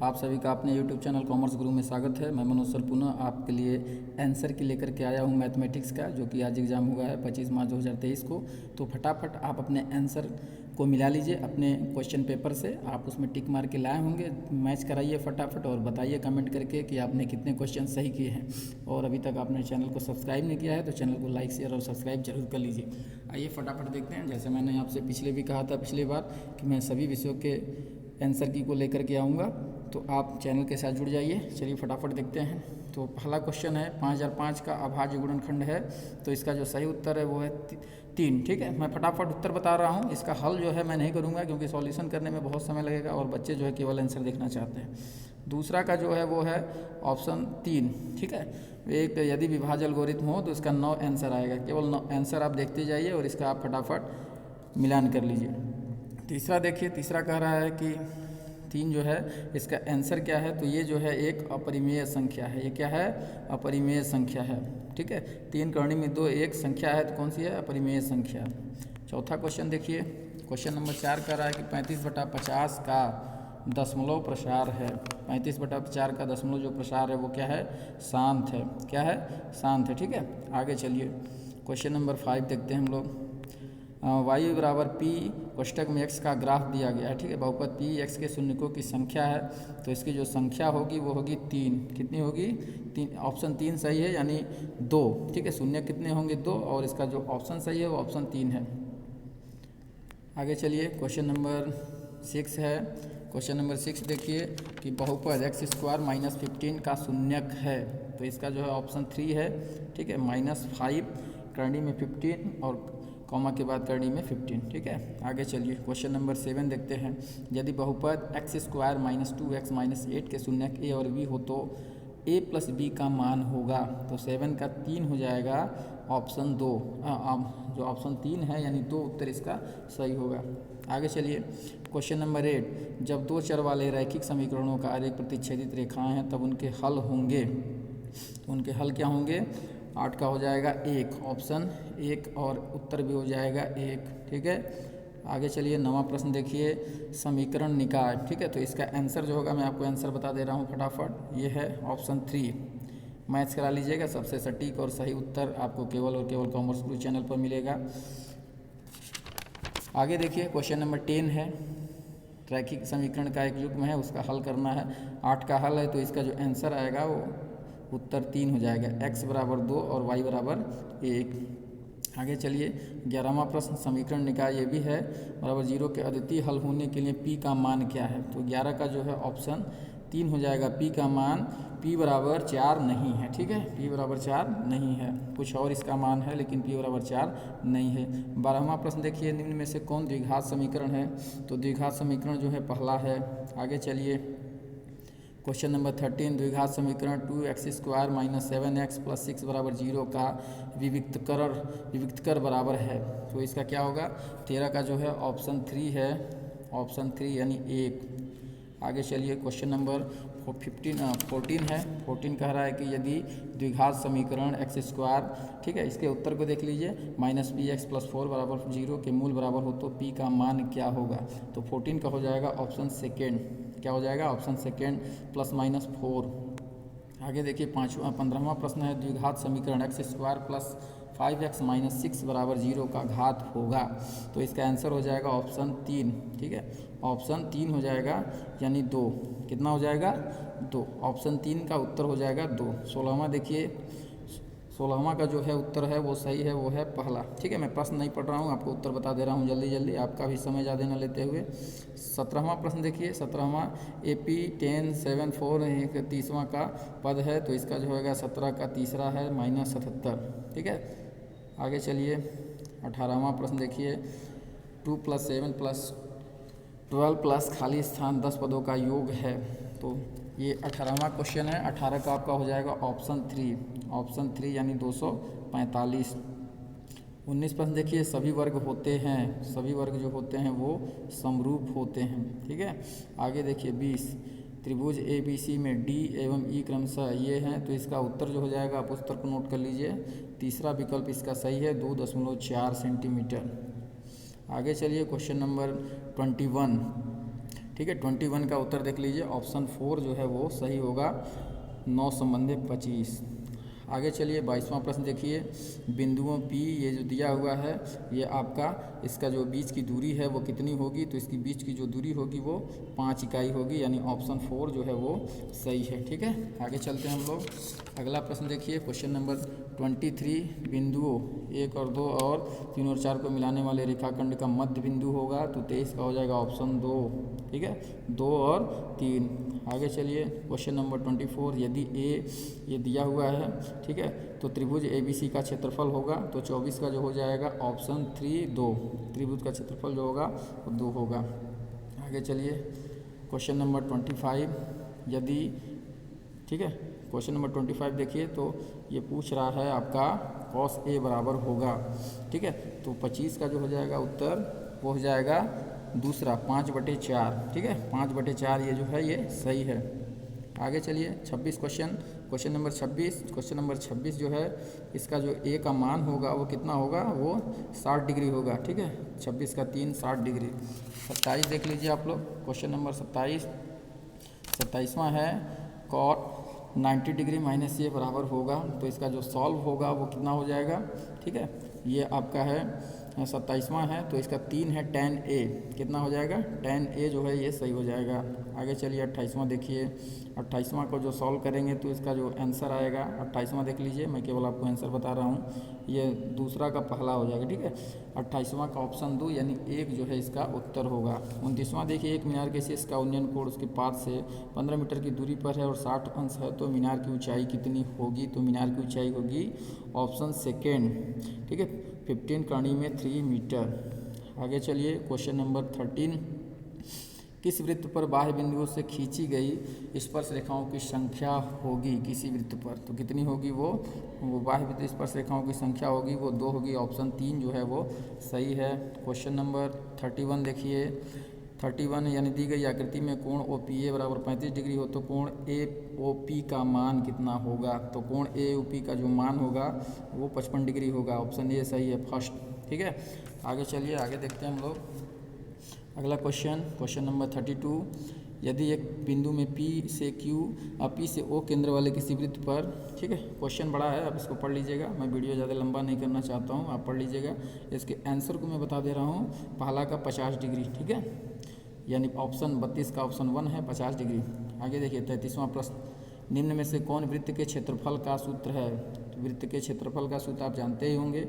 आप सभी का अपने YouTube चैनल कॉमर्स गुरु में स्वागत है। मैं मनोज सर पुनः आपके लिए आंसर की लेकर के आया हूं मैथमेटिक्स का, जो कि आज एग्ज़ाम हुआ है 25 मार्च 2023 को। तो फटाफट आप अपने आंसर को मिला लीजिए अपने क्वेश्चन पेपर से। आप उसमें टिक मार के लाए होंगे, मैच कराइए फटाफट और बताइए कमेंट करके कि आपने कितने क्वेश्चन सही किए हैं। और अभी तक आपने चैनल को सब्सक्राइब नहीं किया है तो चैनल को लाइक शेयर और सब्सक्राइब जरूर कर लीजिए। आइए फटाफट देखते हैं। जैसे मैंने आपसे पिछले भी कहा था पिछली बार कि मैं सभी विषयों के आंसर की को लेकर के आऊँगा, तो आप चैनल के साथ जुड़ जाइए। चलिए फटाफट देखते हैं। तो पहला क्वेश्चन है 5005 का अभाज्य गुणनखंड है, तो इसका जो सही उत्तर है वो है 3। ठीक है, मैं फटाफट उत्तर बता रहा हूँ। इसका हल जो है मैं नहीं करूँगा क्योंकि सॉल्यूशन करने में बहुत समय लगेगा और बच्चे जो है केवल आंसर देखना चाहते हैं। दूसरा का जो है वो है ऑप्शन 3। ठीक है, एक यदि विभाज्य एल्गोरिथम हो तो इसका 9 आंसर आएगा। केवल 9 आंसर आप देखते जाइए और इसका आप फटाफट मिलान कर लीजिए। तीसरा देखिए, तीसरा कह रहा है कि 3 जो है इसका आंसर क्या है, तो ये जो है एक अपरिमेय संख्या है। ये क्या है? अपरिमेय संख्या है। ठीक है, 3 करणी में 2 एक संख्या है, तो कौन सी है? अपरिमेय संख्या। चौथा क्वेश्चन देखिए, क्वेश्चन नंबर 4 कह रहा है कि 35/50 का दशमलव प्रसार है। 35/4 का दशमलव जो प्रसार है वो क्या है? शांत है। क्या है? शांत है। ठीक है, आगे चलिए क्वेश्चन नंबर 5 देखते हैं हम लोग। y बराबर p कोष्टक में x का ग्राफ दिया गया है। ठीक है, बहुपद p x के शून्यकों की संख्या है, तो इसकी जो संख्या होगी वो होगी 3। कितनी होगी? 3। ऑप्शन 3 सही है, यानी 2। ठीक है, शून्य कितने होंगे? 2, और इसका जो ऑप्शन सही है वो ऑप्शन 3 है। आगे चलिए क्वेश्चन नंबर 6 है। क्वेश्चन नंबर 6 देखिए कि बहुपद x² - 15 का शून्यक है, तो इसका जो है ऑप्शन 3 है। ठीक है, -5 करणी में 15 और कॉमा के बाद करणी में 15। ठीक है, आगे चलिए क्वेश्चन नंबर 7 देखते हैं। यदि बहुपद x² - 2x - 8 के शून्यक a और b हो तो a + b का मान होगा। तो 7 का 3 हो जाएगा ऑप्शन 2। जो ऑप्शन 3 है यानी 2 उत्तर इसका सही होगा। आगे चलिए क्वेश्चन नंबर 8। जब 2 चर वाले रैखिक समीकरणों का आरेख प्रतिच्छेदित रेखाएं हैं तब उनके हल होंगे। तो उनके हल क्या होंगे? 8 का हो जाएगा 1, ऑप्शन 1, और उत्तर भी हो जाएगा 1। ठीक है, आगे चलिए 9वां प्रश्न देखिए, समीकरण निकाय। ठीक है, तो इसका आंसर जो होगा मैं आपको आंसर बता दे रहा हूँ फटाफट। ये है ऑप्शन 3। मैच करा लीजिएगा, सबसे सटीक और सही उत्तर आपको केवल और केवल कॉमर्स गुरु चैनल पर मिलेगा। आगे देखिए क्वेश्चन नंबर 10 है, रैखिक समीकरण का एक युग्म है, उसका हल करना है। 8 का हल है, तो इसका जो आंसर आएगा वो उत्तर 3 हो जाएगा। x बराबर 2 और y बराबर 1। आगे चलिए 11वां प्रश्न, समीकरण निकाय ये भी है। बराबर 0 के अद्वितीय हल होने के लिए p का मान क्या है? तो 11 का जो है ऑप्शन 3 हो जाएगा। p का मान p बराबर 4 नहीं है। ठीक है, p बराबर 4 नहीं है, कुछ और इसका मान है लेकिन p बराबर 4 नहीं है। 12वां प्रश्न देखिए, निम्न में से कौन द्विघात समीकरण है? तो द्विघात समीकरण जो है पहला है। आगे चलिए क्वेश्चन नंबर 13, द्विघात समीकरण 2x² - 7x + 6 बराबर 0 का विविक्तकर बराबर है। तो इसका क्या होगा? 13 का जो है ऑप्शन 3 है, ऑप्शन 3 यानी 1। आगे चलिए क्वेश्चन नंबर 14 है। 14 कह रहा है कि यदि द्विघात समीकरण x², ठीक है, इसके उत्तर को देख लीजिए, -px + 4 बराबर 0 के मूल बराबर हो तो p का मान क्या होगा? तो 14 का हो जाएगा ऑप्शन सेकेंड। क्या हो जाएगा? Option second, +-4। आगे देखिए 15वां प्रश्न है, द्विघात समीकरण x² + 5x - 6 बराबर 0 का घात होगा। तो इसका आंसर हो जाएगा ऑप्शन 3। ठीक है, ऑप्शन 3 हो जाएगा यानी 2। कितना हो जाएगा? 2। ऑप्शन 3 का उत्तर हो जाएगा 2। 16वां देखिए, 16वां का जो है उत्तर है वो सही है, वो है पहला। ठीक है, मैं प्रश्न नहीं पढ़ रहा हूँ, आपको उत्तर बता दे रहा हूँ जल्दी जल्दी, आपका भी समय ज़्यादा न लेते हुए। 17वां प्रश्न देखिए, 17वां AP 1074 एक 30वां का पद है, तो इसका जो होगा 17 का तीसरा है -77। ठीक है, आगे चलिए 18वां प्रश्न देखिए, 2 + 7 + 12 प्लस खाली स्थान 10 पदों का योग है। तो ये 18वां क्वेश्चन है। 18 का आपका हो जाएगा ऑप्शन 3, ऑप्शन 3 यानी 245। 19 प्रश्न देखिए, सभी वर्ग होते हैं, सभी वर्ग जो होते हैं वो समरूप होते हैं। ठीक है, आगे देखिए 20, त्रिभुज ABC में D एवं E क्रमशः ये हैं, तो इसका उत्तर जो हो जाएगा आप उत्तर को नोट कर लीजिए। तीसरा विकल्प इसका सही है, 2.4 सेंटीमीटर। आगे चलिए क्वेश्चन नंबर 21, ठीक है। 21 का उत्तर देख लीजिए, ऑप्शन 4 जो है वो सही होगा, 9 संबंधे 25। आगे चलिए 22वां प्रश्न देखिए, बिंदुओं P ये जो दिया हुआ है ये आपका इसका जो बीच की दूरी है वो कितनी होगी, तो इसकी बीच की जो दूरी होगी वो 5 इकाई होगी, यानी ऑप्शन 4 जो है वो सही है। ठीक है, आगे चलते हैं हम लोग। अगला प्रश्न देखिए, क्वेश्चन नंबर 23, बिंदुओं 1 और 2 और 3 और 4 को मिलाने वाले रेखाखंड का मध्य बिंदु होगा, तो 23 का हो जाएगा ऑप्शन 2। ठीक है, 2 और 3। आगे चलिए क्वेश्चन नंबर 24, यदि ए ये दिया हुआ है, ठीक है, तो त्रिभुज ABC का क्षेत्रफल होगा, तो 24 का जो हो जाएगा ऑप्शन 3 2। त्रिभुज का क्षेत्रफल जो होगा वो 2 होगा। आगे चलिए क्वेश्चन नंबर 25, यदि, ठीक है, क्वेश्चन नंबर 25 देखिए, तो ये पूछ रहा है आपका cos A बराबर होगा, ठीक है, तो 25 का जो हो जाएगा उत्तर वो हो जाएगा दूसरा 5/4। ठीक है, 5/4 ये जो है ये सही है। आगे चलिए 26 क्वेश्चन नंबर 26 जो है इसका जो A का मान होगा वो कितना होगा, वो 60 डिग्री होगा। ठीक है, 26 का 3 60 डिग्री। 27 देख लीजिए आप लोग, क्वेश्चन नंबर 27वां है cot 90 डिग्री माइनस ये बराबर होगा, तो इसका जो सॉल्व होगा वो कितना हो जाएगा। ठीक है, ये आपका है 27वां है, तो इसका 3 है tan A, कितना हो जाएगा tan A जो है ये सही हो जाएगा। आगे चलिए 28वां देखिए, 28वां को जो सॉल्व करेंगे तो इसका जो आंसर आएगा, 28वां देख लीजिए, मैं केवल आपको आंसर बता रहा हूँ, ये दूसरा का पहला हो जाएगा। ठीक है, 28वां का ऑप्शन 2 यानी 1 जो है इसका उत्तर होगा। 29वां देखिए, एक मीनार के शीर्ष का उन्नयन कोण उसके पास से 15 मीटर की दूरी पर है और 60 अंश है, तो मीनार की ऊंचाई कितनी होगी, तो मीनार की ऊंचाई होगी ऑप्शन 2। ठीक है, 15 कड़ी में 3 मीटर। आगे चलिए क्वेश्चन नंबर 13, किस वृत्त पर बाह्य बिंदुओं से खींची गई स्पर्श रेखाओं की संख्या होगी, किसी वृत्त पर, तो कितनी होगी वो बाह्य वृत्त स्पर्श रेखाओं की संख्या होगी वो 2 होगी, ऑप्शन 3 जो है वो सही है। क्वेश्चन नंबर 31 देखिए, 31 यानी दी गई आकृति में कोण OPA बराबर 35 डिग्री हो तो कोण AOP का मान कितना होगा, तो कोण AOP का जो मान होगा वो 55 डिग्री होगा, ऑप्शन ए सही है फर्स्ट। ठीक है, आगे चलिए आगे देखते हैं हम लोग। अगला क्वेश्चन नंबर 32, यदि एक बिंदु में P से O केंद्र वाले किसी वृत्त पर, ठीक है, क्वेश्चन बड़ा है, आप इसको पढ़ लीजिएगा, मैं वीडियो ज़्यादा लंबा नहीं करना चाहता हूँ, आप पढ़ लीजिएगा। इसके आंसर को मैं बता दे रहा हूँ, पहला का 50 डिग्री, ठीक है, यानी ऑप्शन 32 का ऑप्शन 1 है 50 डिग्री। आगे देखिए 33वां प्रश्न, निम्न में से कौन वृत्त के क्षेत्रफल का सूत्र है, तो वृत्त के क्षेत्रफल का सूत्र आप जानते ही होंगे,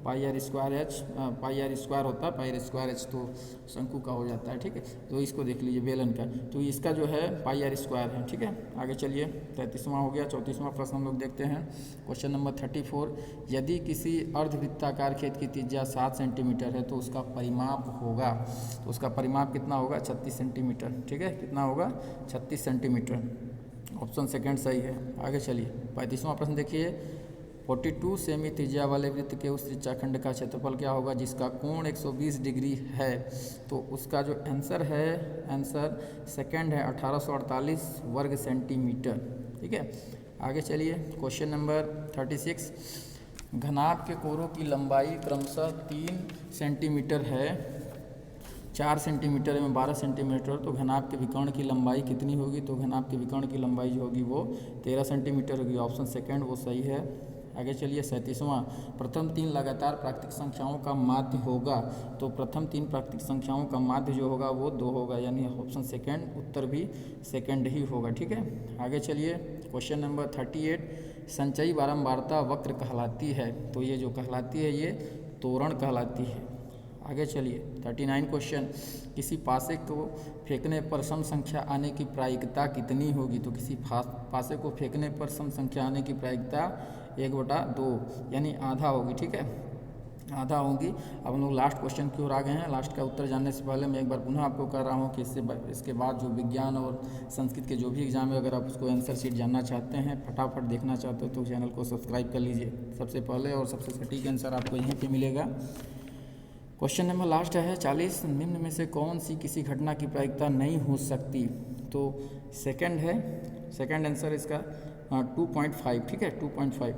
पाई आर स्क्वायर होता है, पाई आर स्क्वायर एच तो शंकु का हो जाता है। ठीक है, तो इसको देख लीजिए बेलन का, तो इसका जो है पाई आर स्क्वायर है। ठीक है, आगे चलिए 33वां हो गया। 34वां प्रश्न हम लोग देखते हैं, क्वेश्चन नंबर 34, यदि किसी अर्धवृत्ताकार खेत की त्रिज्या 7 सेंटीमीटर है तो उसका परिमाप होगा, तो उसका परिमाप कितना होगा 36 सेंटीमीटर। ठीक है, कितना होगा 36 सेंटीमीटर, ऑप्शन 2 सही है। आगे चलिए 35वां प्रश्न देखिए, 42 सेमी त्रिज्या वाले वृत्त के उस त्रिज्याखंड का क्षेत्रफल क्या होगा जिसका कोण 120 डिग्री है, तो उसका जो आंसर है, आंसर 2 है 1848 वर्ग सेंटीमीटर। ठीक है, आगे चलिए क्वेश्चन नंबर 36, घनाभ के कोरों की लंबाई क्रमशः 3 सेंटीमीटर है, 4 सेंटीमीटर में 12 सेंटीमीटर, तो घनाभ के विकर्ण की लंबाई कितनी होगी, तो घनाभ के विकर्ण की लंबाई जो होगी वो 13 सेंटीमीटर होगी, ऑप्शन 2 वो सही है। आगे चलिए 37वां, प्रथम 3 लगातार प्राकृतिक संख्याओं का माध्य होगा, तो प्रथम 3 प्राकृतिक संख्याओं का माध्य जो होगा वो 2 होगा, यानी ऑप्शन 2 उत्तर भी 2 ही होगा। ठीक है, आगे चलिए क्वेश्चन नंबर 38, संचयी बारंबारता वक्र कहलाती है, तो ये जो कहलाती है ये तोरण कहलाती है। आगे चलिए 39 क्वेश्चन, किसी पासे को फेंकने पर सम संख्या आने की प्रायिकता कितनी होगी, तो किसी पासे को फेंकने पर सम संख्या आने की प्रायिकता 1/2 यानी आधा होगी। ठीक है, आधा होगी। अब हम लोग लास्ट क्वेश्चन की ओर आ गए हैं। लास्ट का उत्तर जानने से पहले मैं एक बार पुनः आपको कह रहा हूँ कि इसके बाद जो विज्ञान और संस्कृत के जो भी एग्जाम है, अगर आप उसको आंसर शीट जानना चाहते हैं, फटाफट देखना चाहते हो, तो चैनल को सब्सक्राइब कर लीजिए। सबसे पहले और सबसे सटीक आंसर आपको यहीं पर मिलेगा। क्वेश्चन नंबर लास्ट है 40, निम्न में से कौन सी किसी घटना की प्रायिकता नहीं हो सकती, तो 2 है, 2 आंसर इसका 2.5। ठीक है, 2.5।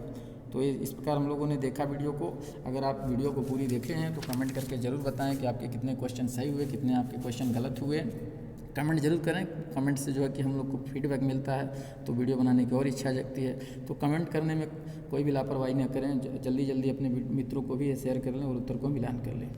तो ये इस प्रकार हम लोगों ने देखा वीडियो को। अगर आप वीडियो को पूरी देखे हैं तो कमेंट करके ज़रूर बताएं कि आपके कितने क्वेश्चन सही हुए, कितने आपके क्वेश्चन गलत हुए। कमेंट जरूर करें। कमेंट से जो है कि हम लोग को फीडबैक मिलता है तो वीडियो बनाने की और इच्छा जगती है। तो कमेंट करने में कोई भी लापरवाही न करें, जल्दी जल्दी अपने मित्रों को भी शेयर कर लें और उत्तर को मिलान कर लें।